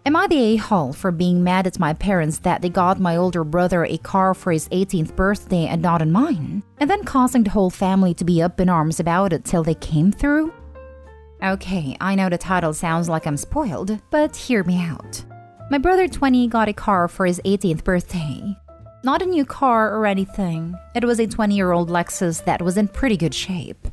Am I the a-hole for being mad at my parents that they got my older brother a car for his 18th birthday and not on mine, and then causing the whole family to be up in arms about it till they came through? Okay, I know the title sounds like I'm spoiled, but hear me out. My brother 20 got a car for his 18th birthday. Not a new car or anything. It was a 20-year-old Lexus that was in pretty good shape.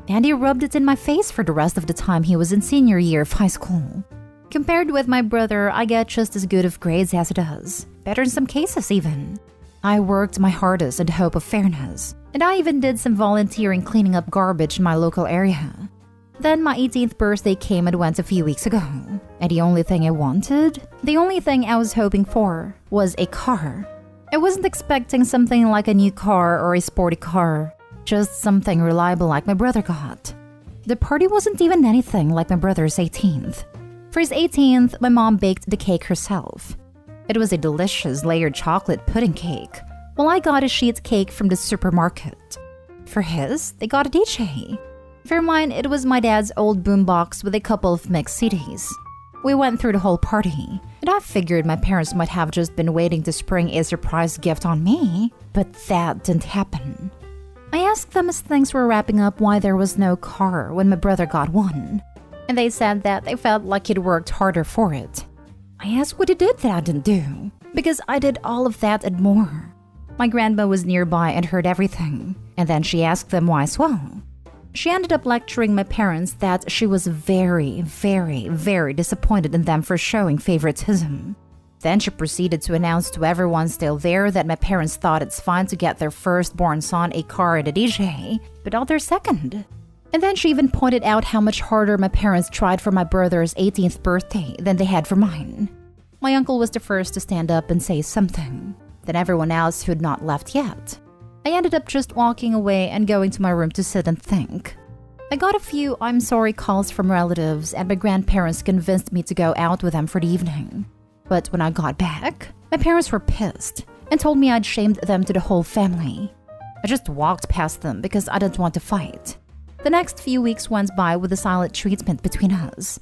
And he rubbed it in my face for the rest of the time he was in senior year of high school. Compared with my brother, I get just as good of grades as he does. Better in some cases even. I worked my hardest in the hope of fairness. And I even did some volunteering cleaning up garbage in my local area. Then my 18th birthday came and went a few weeks ago. And the only thing I wanted, the only thing I was hoping for, was a car. I wasn't expecting something like a new car or a sporty car. Just something reliable like my brother got. The party wasn't even anything like my brother's 18th. For his 18th, my mom baked the cake herself. It was a delicious layered chocolate pudding cake, while I got a sheet cake from the supermarket. For his, they got a DJ. For mine, it was my dad's old boombox with a couple of mixed CDs. We went through the whole party, and I figured my parents might have just been waiting to spring a surprise gift on me, but that didn't happen. I asked them as things were wrapping up why there was no car when my brother got one. And they said that they felt like he'd worked harder for it. I asked what he did that I didn't do, because I did all of that and more. My grandma was nearby and heard everything, and then she asked them why as well. She ended up lecturing my parents that she was very, very, very disappointed in them for showing favoritism. Then she proceeded to announce to everyone still there that my parents thought it's fine to get their firstborn son a car and a DJ, but not their second. And then she even pointed out how much harder my parents tried for my brother's 18th birthday than they had for mine. My uncle was the first to stand up and say something, then everyone else who had not left yet. I ended up just walking away and going to my room to sit and think. I got a few I'm sorry calls from relatives, and my grandparents convinced me to go out with them for the evening. But when I got back, my parents were pissed and told me I'd shamed them to the whole family. I just walked past them because I didn't want to fight. The next few weeks went by with a silent treatment between us.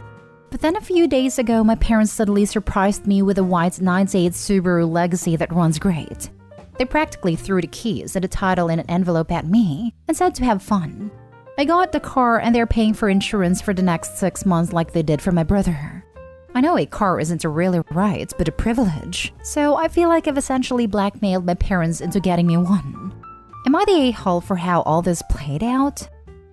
But then a few days ago, my parents suddenly surprised me with a white 98 Subaru Legacy that runs great. They practically threw the keys and the title in an envelope at me and said to have fun. I got the car and they're paying for insurance for the next 6 months like they did for my brother. I know a car isn't a really right, but a privilege, so I feel like I've essentially blackmailed my parents into getting me one. Am I the a-hole for how all this played out?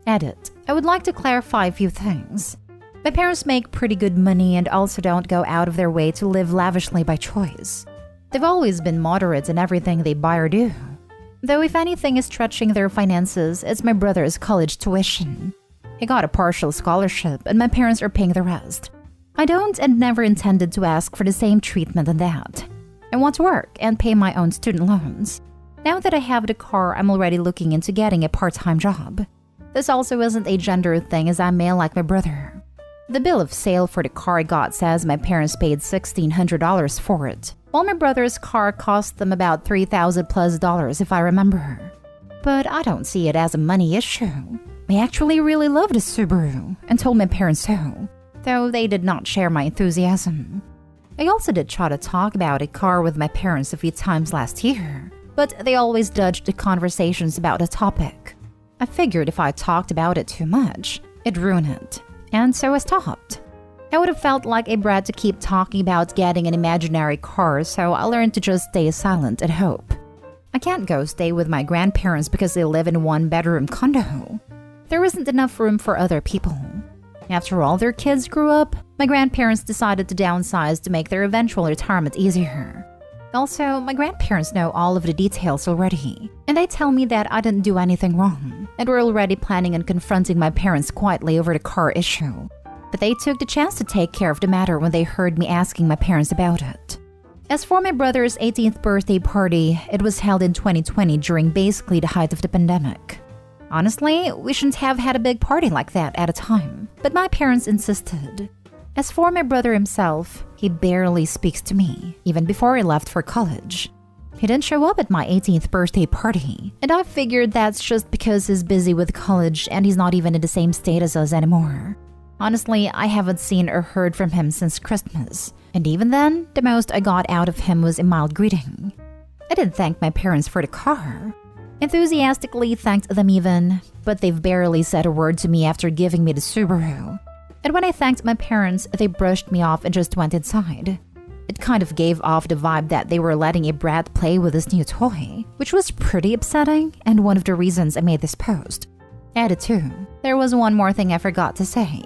Edit. I would like to clarify a few things. My parents make pretty good money and also don't go out of their way to live lavishly by choice. They've always been moderate in everything they buy or do. Though if anything is stretching their finances, it's my brother's college tuition. He got a partial scholarship and my parents are paying the rest. I don't and never intended to ask for the same treatment than that. I want to work and pay my own student loans. Now that I have the car, I'm already looking into getting a part-time job. This also isn't a gender thing as I'm male like my brother. The bill of sale for the car I got says my parents paid $1,600 for it, while my brother's car cost them about $3,000+ if I remember. But I don't see it as a money issue. I actually really loved a Subaru and told my parents so, though they did not share my enthusiasm. I also did try to talk about a car with my parents a few times last year, but they always dodged the conversations about the topic. I figured if I talked about it too much, it'd ruin it, and so I stopped. I would have felt like a brat to keep talking about getting an imaginary car, so I learned to just stay silent and hope. I can't go stay with my grandparents because they live in a one-bedroom condo. There isn't enough room for other people. After all their kids grew up, my grandparents decided to downsize to make their eventual retirement easier. Also, my grandparents know all of the details already, and they tell me that I didn't do anything wrong, and we're already planning on confronting my parents quietly over the car issue. But they took the chance to take care of the matter when they heard me asking my parents about it. As for my brother's 18th birthday party, it was held in 2020 during basically the height of the pandemic. Honestly, we shouldn't have had a big party like that at a time, but my parents insisted. As for my brother himself, he barely speaks to me, even before he left for college. He didn't show up at my 18th birthday party, and I figured that's just because he's busy with college and he's not even in the same state as us anymore. Honestly, I haven't seen or heard from him since Christmas, and even then, the most I got out of him was a mild greeting. I did thank my parents for the car. Enthusiastically thanked them even, but they've barely said a word to me after giving me the Subaru. And when I thanked my parents, they brushed me off and just went inside. It kind of gave off the vibe that they were letting a brat play with this new toy, which was pretty upsetting and one of the reasons I made this post. Added to, there was one more thing I forgot to say.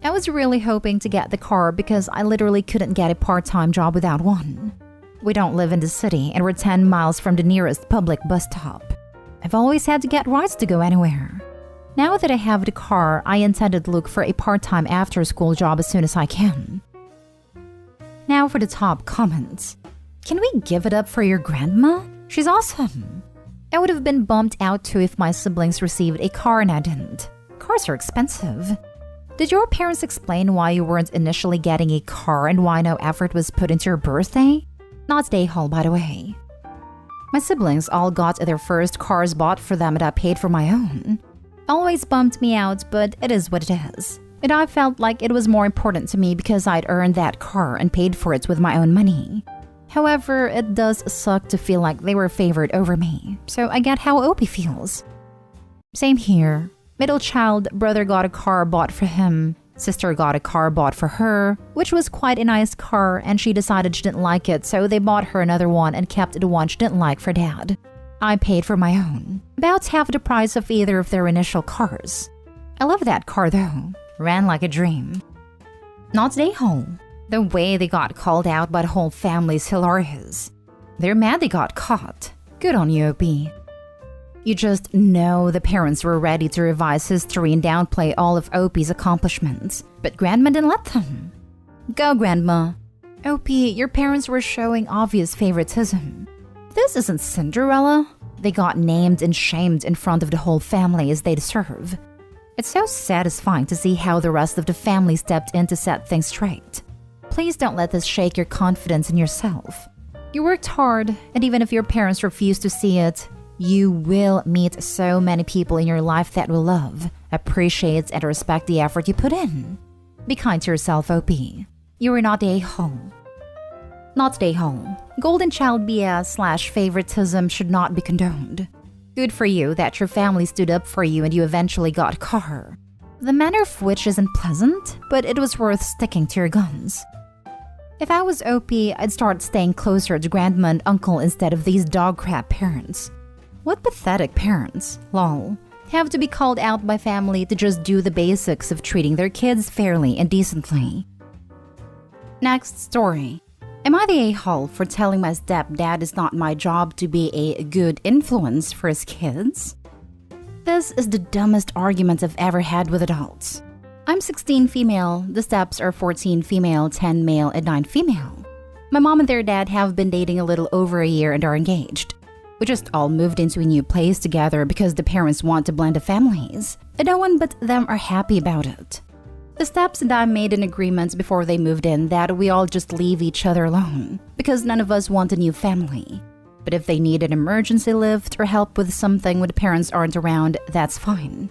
I was really hoping to get the car because I literally couldn't get a part-time job without one. We don't live in the city and we're 10 miles from the nearest public bus stop. I've always had to get rides to go anywhere. Now that I have the car, I intended to look for a part-time after-school job as soon as I can. Now for the top comments. Can we give it up for your grandma? She's awesome. I would have been bummed out too if my siblings received a car and I didn't. Cars are expensive. Did your parents explain why you weren't initially getting a car and why no effort was put into your birthday? Not day haul, by the way. My siblings all got their first cars bought for them and I paid for my own. Always bummed me out, but it is what it is. And I felt like it was more important to me because I'd earned that car and paid for it with my own money. However, it does suck to feel like they were favored over me, so I get how Opie feels. Same here. Middle child, brother got a car bought for him. Sister got a car bought for her, which was quite a nice car, and she decided she didn't like it, so they bought her another one and kept the one she didn't like for dad. I paid for my own, about half the price of either of their initial cars. I love that car though. Ran like a dream. Not day home. The way they got called out by the whole family is hilarious. They're mad they got caught. Good on you, Opie. You just know the parents were ready to revise history and downplay all of Opie's accomplishments, but Grandma didn't let them. Go, Grandma. Opie, your parents were showing obvious favoritism. This isn't Cinderella. They got named and shamed in front of the whole family as they deserve. It's so satisfying to see how the rest of the family stepped in to set things straight. Please don't let this shake your confidence in yourself. You worked hard, and even if your parents refuse to see it, you will meet so many people in your life that will love, appreciate, and respect the effort you put in. Be kind to yourself, Opie. You are not a hole. Not a hole. Golden child BS/favoritism should not be condoned. Good for you that your family stood up for you and you eventually got a car. The manner of which isn't pleasant, but it was worth sticking to your guns. If I was Opie, I'd start staying closer to grandma and uncle instead of these dog crap parents. What pathetic parents, lol, have to be called out by family to just do the basics of treating their kids fairly and decently. Next story. Am I the a-hole for telling my stepdad it's not my job to be a good influence for his kids? This is the dumbest argument I've ever had with adults. I'm 16 female, the steps are 14 female, 10 male, and 9 female. My mom and their dad have been dating a little over a year and are engaged. We just all moved into a new place together because the parents want to blend the families, and no one but them are happy about it. The steps and I made an agreement before they moved in that we all just leave each other alone, because none of us want a new family. But if they need an emergency lift or help with something when the parents aren't around, that's fine.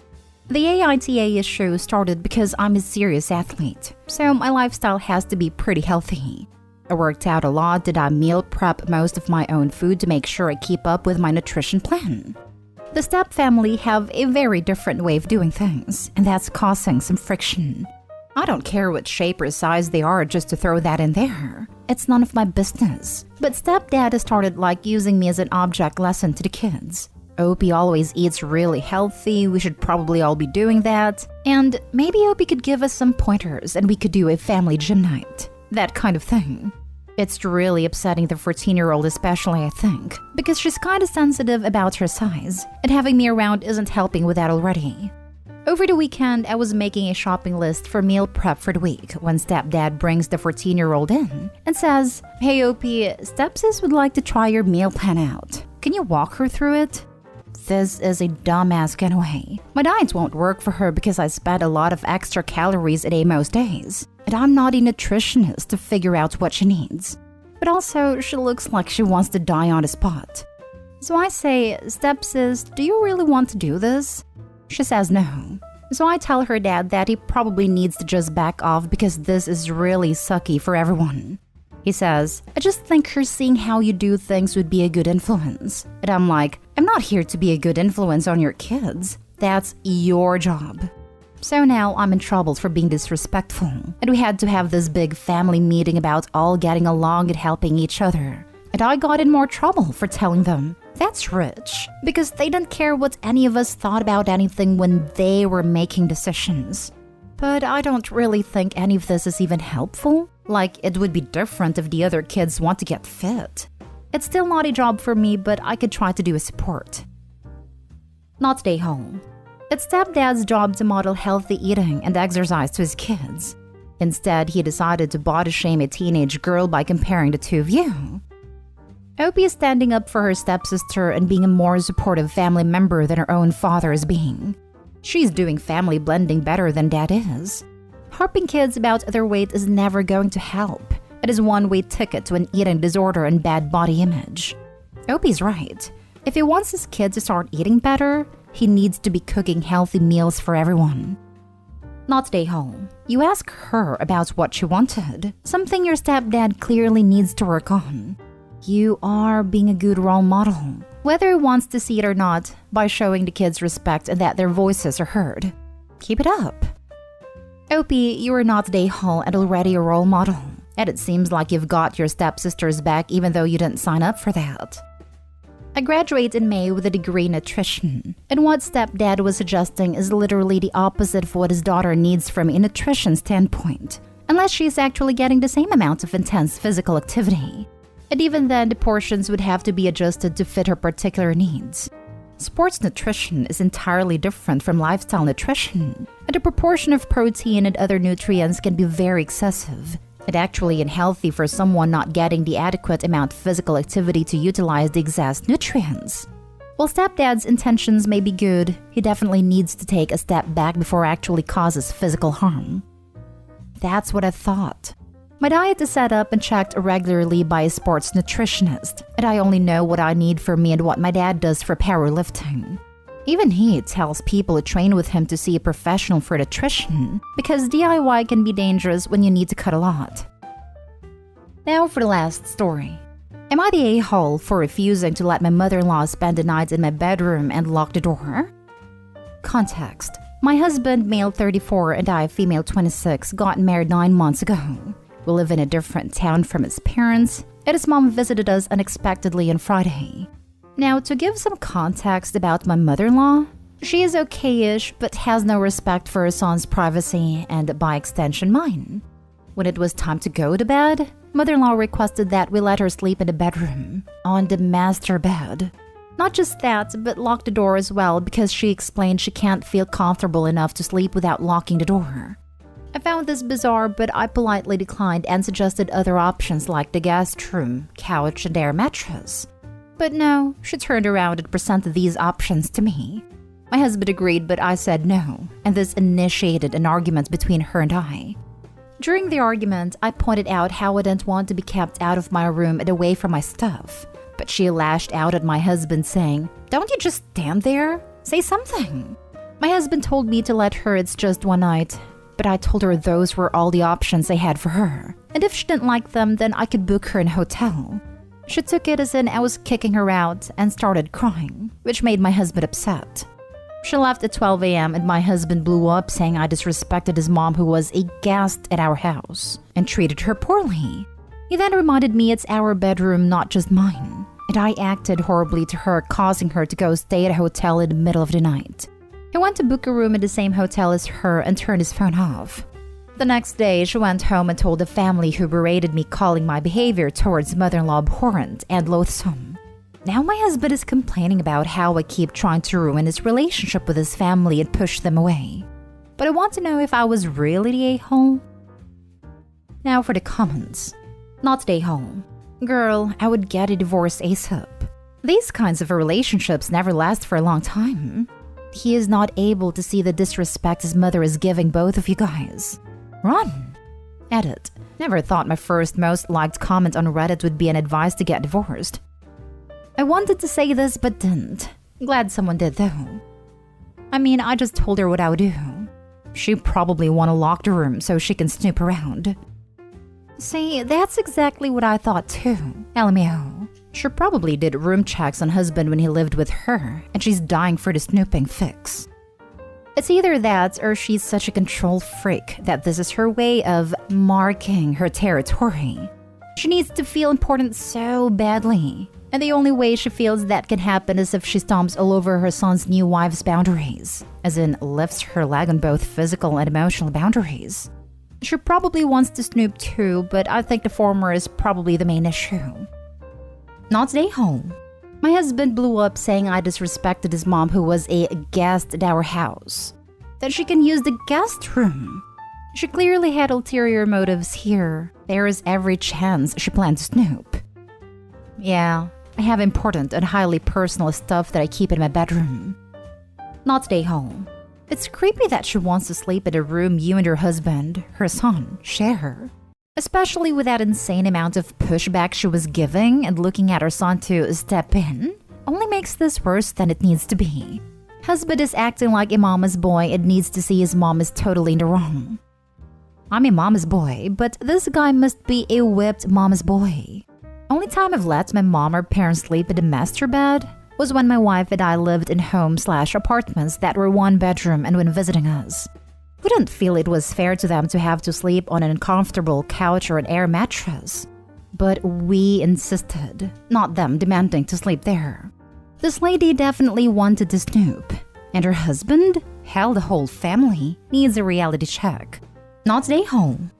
The AITA issue started because I'm a serious athlete, so my lifestyle has to be pretty healthy. I worked out a lot and I meal prep most of my own food to make sure I keep up with my nutrition plan. The step family have a very different way of doing things, and that's causing some friction. I don't care what shape or size they are, just to throw that in there. It's none of my business. But stepdad has started like using me as an object lesson to the kids. Opie always eats really healthy, we should probably all be doing that. And maybe Opie could give us some pointers and we could do a family gym night. That kind of thing. It's really upsetting the 14-year-old especially, I think, because she's kinda sensitive about her size, and having me around isn't helping with that already. Over the weekend, I was making a shopping list for meal prep for the week when stepdad brings the 14-year-old in and says, "Hey Opie, stepsis would like to try your meal plan out. Can you walk her through it?" This is a dumbass getaway. My diet won't work for her because I spend a lot of extra calories a day most days. And I'm not a nutritionist to figure out what she needs. But also, she looks like she wants to die on the spot. So I say, "Stepsis, do you really want to do this?" She says no. So I tell her dad that he probably needs to just back off because this is really sucky for everyone. He says, I just think her seeing how you do things would be a good influence. And I'm like, I'm not here to be a good influence on your kids. That's your job. So now I'm in trouble for being disrespectful. And we had to have this big family meeting about all getting along and helping each other. And I got in more trouble for telling them, that's rich, because they didn't care what any of us thought about anything when they were making decisions. But I don't really think any of this is even helpful. Like, it would be different if the other kids want to get fit. It's still not a job for me, but I could try to do a support. Not stay home. It's Stepdad's job to model healthy eating and exercise to his kids. Instead, he decided to body shame a teenage girl by comparing the two of you. Opie is standing up for her stepsister and being a more supportive family member than her own father is being. She's doing family blending better than Dad is. Harping kids about their weight is never going to help. It is a one-way ticket to an eating disorder and bad body image. Opie's right. If he wants his kids to start eating better, he needs to be cooking healthy meals for everyone. Not stay home. You ask her about what she wanted, something your stepdad clearly needs to work on. You are being a good role model, whether he wants to see it or not, by showing the kids respect and that their voices are heard. Keep it up. Opie, you are not day hall and already a role model, and it seems like you've got your stepsisters back even though you didn't sign up for that. I graduate in May with a degree in nutrition, and what stepdad was suggesting is literally the opposite of what his daughter needs from a nutrition standpoint, unless she's actually getting the same amount of intense physical activity. And even then, the portions would have to be adjusted to fit her particular needs. Sports nutrition is entirely different from lifestyle nutrition, and the proportion of protein and other nutrients can be very excessive, and actually unhealthy for someone not getting the adequate amount of physical activity to utilize the excess nutrients. While stepdad's intentions may be good, he definitely needs to take a step back before it actually causes physical harm. That's what I thought. My diet is set up and checked regularly by a sports nutritionist, and I only know what I need for me and what my dad does for powerlifting. Even he tells people who train with him to see a professional for nutrition, because DIY can be dangerous when you need to cut a lot. Now for the last story. Am I the a-hole for refusing to let my mother-in-law spend the night in my bedroom and lock the door? Context. My husband, male 34, and I, female 26, got married 9 months ago. We live in a different town from his parents, and his mom visited us unexpectedly on Friday. Now, to give some context about my mother-in-law, she is okay-ish but has no respect for her son's privacy and, by extension, mine. When it was time to go to bed, mother-in-law requested that we let her sleep in the bedroom, on the master bed. Not just that, but lock the door as well because she explained she can't feel comfortable enough to sleep without locking the door. I found this bizarre, but I politely declined and suggested other options like the guest room, couch, and air mattress. But no, she turned around and presented these options to me. My husband agreed, but I said no, and this initiated an argument between her and I. During the argument, I pointed out how I didn't want to be kept out of my room and away from my stuff, but she lashed out at my husband saying, "Don't you just stand there? Say something." My husband told me to let her, it's just one night, but I told her those were all the options I had for her, and if she didn't like them, then I could book her in a hotel. She took it as in I was kicking her out and started crying, which made my husband upset. She left at 12 a.m. and my husband blew up saying I disrespected his mom who was a guest at our house and treated her poorly. He then reminded me it's our bedroom, not just mine, and I acted horribly to her, causing her to go stay at a hotel in the middle of the night. He went to book a room in the same hotel as her and turned his phone off. The next day, she went home and told the family, who berated me, calling my behavior towards mother-in-law abhorrent and loathsome. Now my husband is complaining about how I keep trying to ruin his relationship with his family and push them away. But I want to know if I was really the a-hole. Now for the comments. Not the a-hole. Girl, I would get a divorce ASAP. These kinds of relationships never last for a long time. He is not able to see the disrespect his mother is giving both of you guys. Run. Edit. Never thought my first most liked comment on Reddit would be an advice to get divorced. I wanted to say this but didn't. Glad someone did though. I mean, I just told her what I would do. She probably want to lock the room so she can snoop around. See, that's exactly what I thought too. LMAO. She probably did room checks on husband when he lived with her, and she's dying for the snooping fix. It's either that or she's such a control freak that this is her way of marking her territory. She needs to feel important so badly, and the only way she feels that can happen is if she stomps all over her son's new wife's boundaries, as in lifts her leg on both physical and emotional boundaries. She probably wants to snoop too, but I think the former is probably the main issue. Not today home. My husband blew up saying I disrespected his mom who was a guest at our house. That she can use the guest room. She clearly had ulterior motives here. There is every chance she planned to snoop. Yeah, I have important and highly personal stuff that I keep in my bedroom. Not today home. It's creepy that she wants to sleep in a room you and your husband, her son, share. Especially with that insane amount of pushback she was giving and looking at her son to step in, only makes this worse than it needs to be. Husband is acting like a mama's boy and needs to see his mom is totally in the wrong. I'm a mama's boy, but this guy must be a whipped mama's boy. Only time I've let my mom or parents sleep in the master bed was when my wife and I lived in home/apartments that were one bedroom and when visiting us. We didn't feel it was fair to them to have to sleep on an uncomfortable couch or an air mattress. But we insisted, not them demanding to sleep there. This lady definitely wanted to snoop, and her husband, hell, the whole family, needs a reality check. Not today home.